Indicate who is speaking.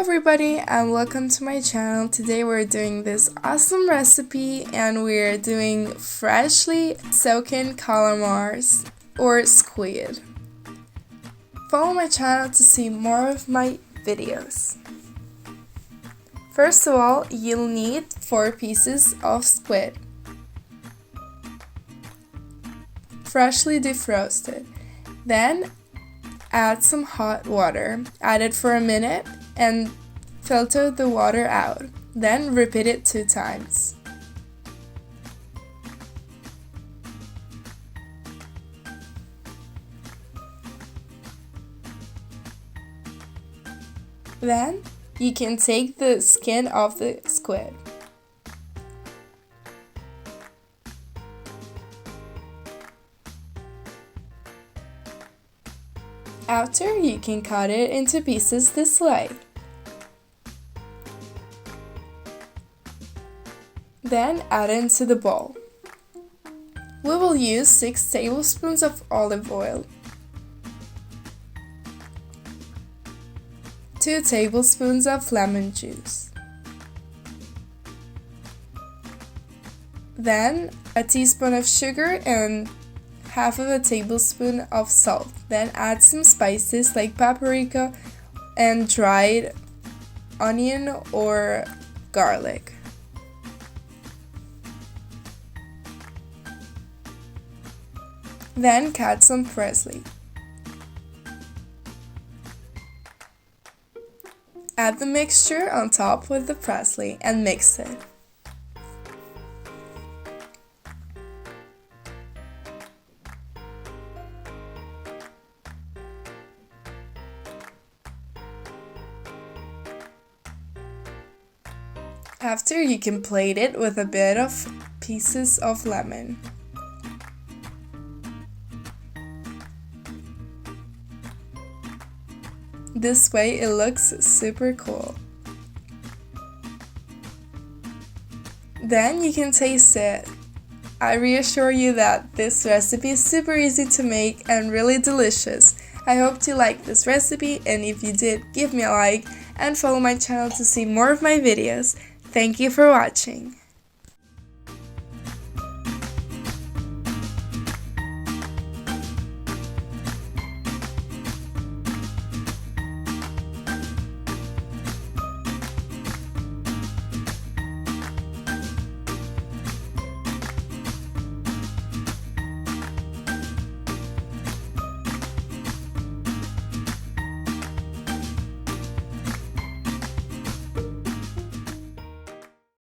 Speaker 1: everybody and welcome to my channel. Today we're doing this awesome recipe and we're doing freshly soaking calamars or squid. Follow my channel to see more of my videos. First of all, you'll need 4 pieces of squid, freshly defrosted. Then add some hot water, add it for a minute and filter the water out. Then repeat it 2 times. Then you can take the skin off the squid. After, you can cut it into pieces this way. Then add it into the bowl. We will use 6 tablespoons of olive oil, 2 tablespoons of lemon juice, then a teaspoon of sugar and half of a tablespoon of salt. Then add some spices like paprika and dried onion or garlic. Then cut some parsley. Add the mixture on top with the parsley and mix it. After, you can plate it with a bit of pieces of lemon. This way it looks super cool. Then you can taste it. I reassure you that this recipe is super easy to make and really delicious. I hope you liked this recipe, and if you did, give me a like and follow my channel to see more of my videos. Thank you for watching.